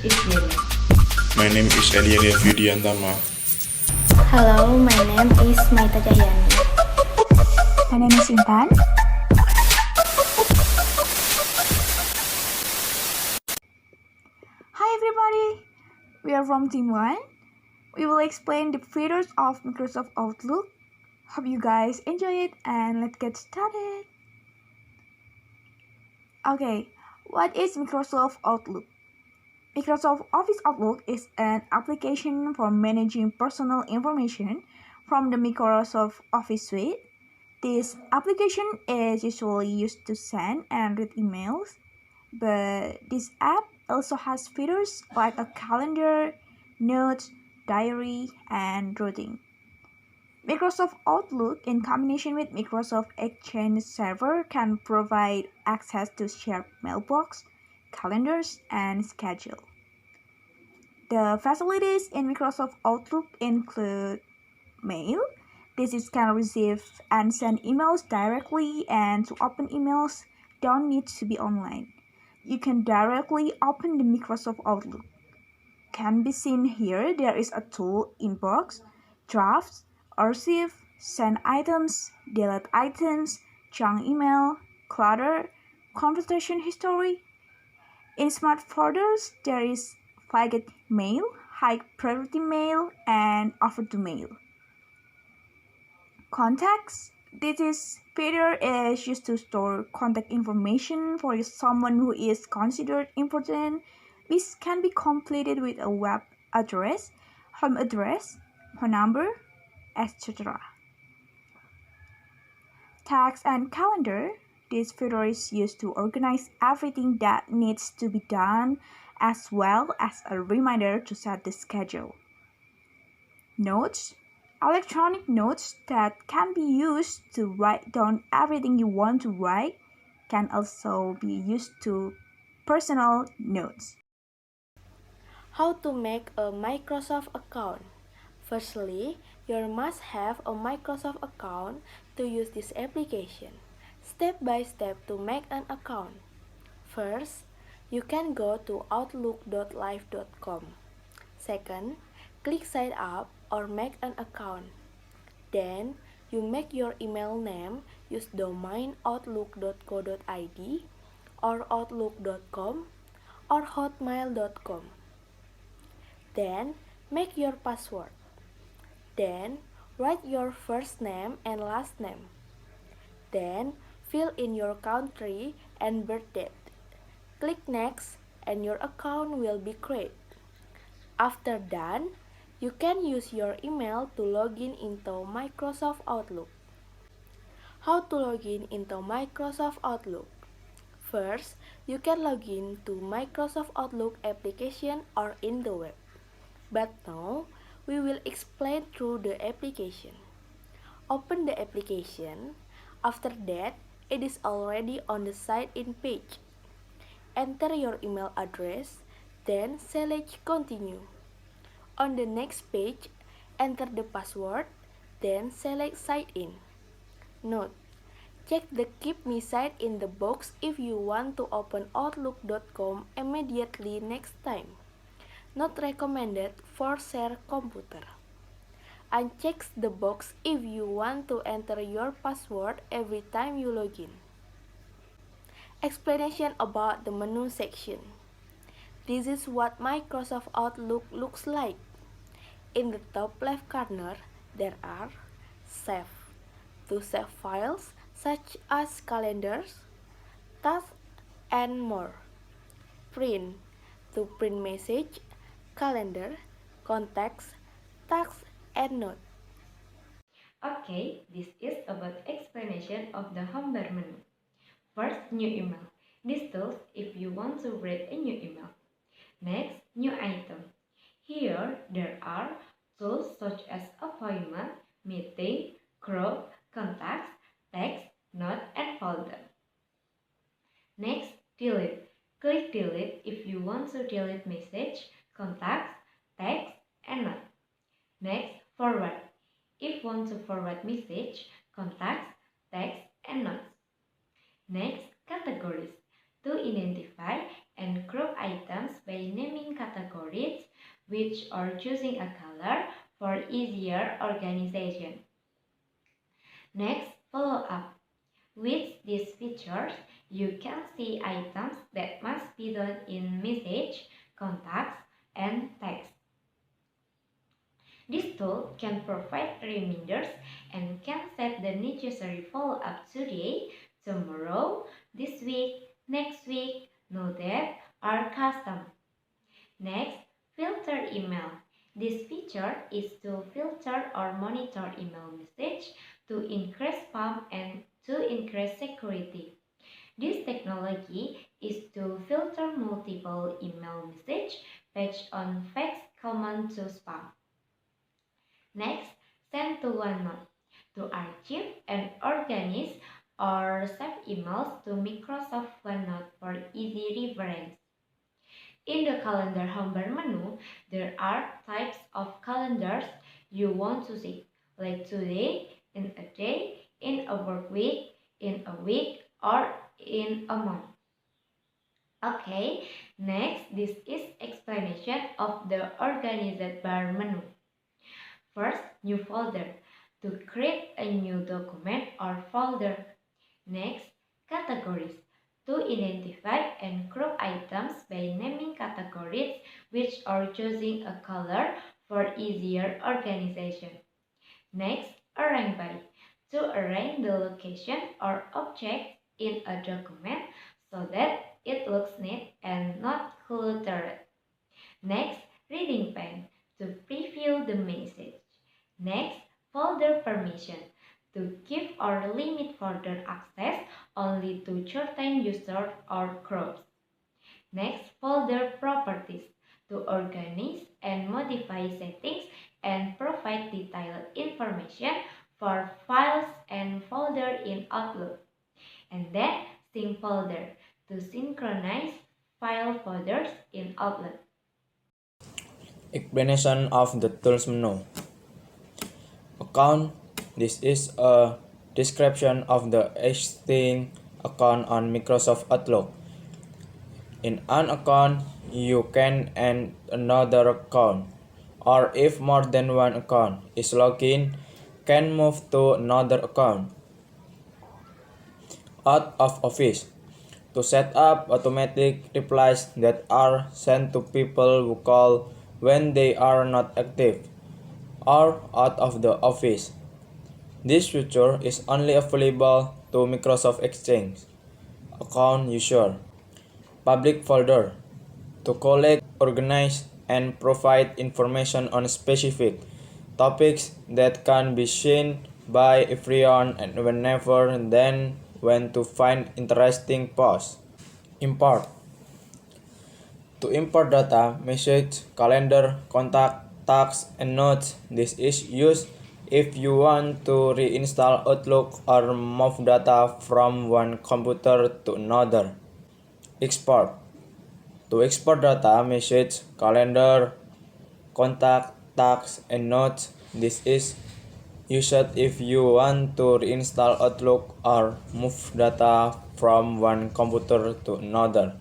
is Dianda. My name is Elian Yudhiantama. Hello, my name is Maita Cahyani. My name is Intan. Hi everybody, we are from Team 1. We will explain the features of Microsoft Outlook. Hope you guys enjoy it and let's get started. Okay, what is Microsoft Outlook? Microsoft Office Outlook is an application for managing personal information from the Microsoft Office suite. This application is usually used to send and read emails, but this app also has features like a calendar, notes, diary, and routing. Microsoft Outlook, in combination with Microsoft Exchange Server, can provide access to shared mailbox, calendars, and schedule. The facilities in Microsoft Outlook include mail. This can receive and send emails directly, and to open emails don't need to be online. You can directly open the Microsoft Outlook. Can be seen here, there is a tool inbox, drafts, archive, send items, delete items, junk email, clutter, conversation history. In smart folders, there is flagged mail, high priority mail, and overdue mail. Contacts. This feature is used to store contact information for someone who is considered important, which can be completed with a web address, home address, phone number, etc. Tags and calendar. This feature is used to organize everything that needs to be done, as well as a reminder to set the schedule. Notes. Electronic notes that can be used to write down everything you want to write can also be used to personal notes. How to make a Microsoft account? Firstly, you must have a Microsoft account to use this application. Step by step to make an account. First, you can go to outlook.live.com. Second, click sign up or make an account. Then, you make your email name, use domain outlook.co.id or outlook.com or hotmail.com. Then, make your password. Then, write your first name and last name. Then, fill in your country and birth date. Click next and your account will be created. After done, you can use your email to log in into Microsoft Outlook. How to log in into Microsoft Outlook? First, you can log in to Microsoft Outlook application or in the web. But now, we will explain through the application. Open the application. After that, it is already on the sign-in page. Enter your email address, then select Continue. On the next page, enter the password, then select Sign In. Note: check the Keep Me Signed in the box if you want to open Outlook.com immediately next time. Not recommended for share computer. Uncheck the box if you want to enter your password every time you log in. Explanation about the menu section. This is what Microsoft Outlook looks like. In the top left corner, there are Save, to save files such as calendars, tasks, and more. Print, to print message, calendar, contacts, tasks, and notes. Okay, this is about explanation of the home bar menu. First, new email. This tool if you want to read a new email. Next, new item. Here, there are tools such as appointment, meeting, group, contacts, text, note, and folder. Next, delete. Click delete if you want to delete message, contacts, text, and note. Next, forward. If want to forward message, contacts, text, and notes. Next, categories. To identify and group items by naming categories. which are choosing a color for easier organization. Next, follow up. With these features, you can see items that must be done in message, contacts, and text. This tool can provide reminders and can set the necessary follow-up today, tomorrow, this week, next week, no date, or custom. Next, filter email. This feature is to filter or monitor email message to increase spam and to increase security. This technology is to filter multiple email messages based on facts common to spam. Next, send to OneNote to archive and organize or save emails to Microsoft OneNote for easy reference. In the calendar hamburger menu, there are types of calendars you want to see, like today, in a day, in a work week, in a week, or in a month. Okay, next, this is explanation of the organized bar menu. First, new folder. To create a new document or folder. Next, categories. To identify and group items by naming categories which are choosing a color for easier organization. Next, arrange by. To arrange the location or object in a document so that it looks neat and not cluttered. Next, reading pane. To preview the message. Next, folder permission. To give or limit folder access only to certain users or groups. Next, folder properties. To organize and modify settings and provide detailed information for files and folder in Outlook. And then, sync folder. To synchronize file folders in Outlook. Explanation of the tools menu. Account. This is a description of the existing account on Microsoft Outlook. In an account, you can add another account, or if more than one account is logged in, can move to another account. Out of Office. To set up automatic replies that are sent to people who call when they are not active or out of the office. This feature is only available to Microsoft Exchange account user. Public folder. To collect, organize, and provide information on specific topics that can be seen by everyone and whenever then when to find interesting posts. Import. To import data, message, calendar, contact, tasks, and notes. This is used if you want to reinstall Outlook or move data from one computer to another. Export. To export data, message, calendar, contact, tasks, and notes. This is used if you want to reinstall Outlook or move data from one computer to another.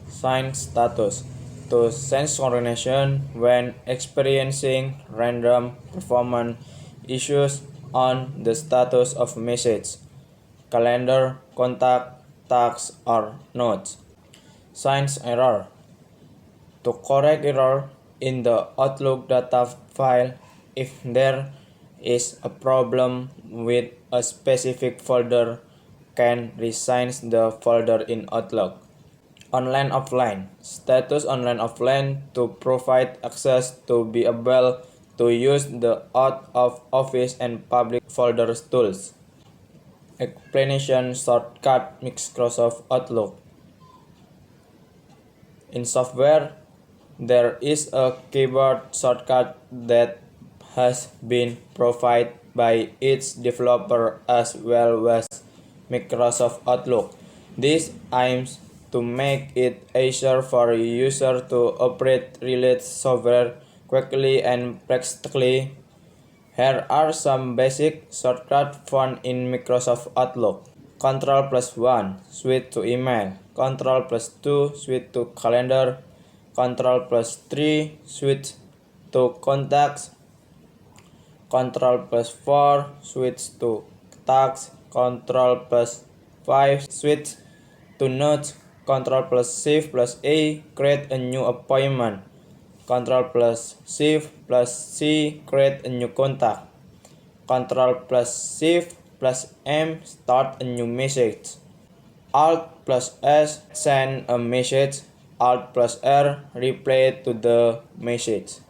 Sign status. To synchronization when experiencing random performance issues on the status of message, calendar, contact, tasks, or notes. Signs error. To correct error in the Outlook data file if there is a problem with a specific folder, can reassign the folder in Outlook. Online offline. Status online offline to provide access to be able to use the out of office and public folders tools. Explanation shortcut Microsoft Outlook. In software, there is a keyboard shortcut that has been provided by each developer as well as Microsoft Outlook. This aims to make it easier for users to operate related software quickly and practically. Here are some basic shortcuts found in Microsoft Outlook. Ctrl+1 switch to email, Ctrl+2 switch to calendar, Control plus 3, switch to contacts. Control plus 4, switch to tasks. Control plus 5, switch to notes. Control plus Shift plus A, create a new appointment. Control plus Shift plus C, create a new contact. Control plus Shift plus M, start a new message. Alt plus S, send a message. Alt plus R, reply to the message.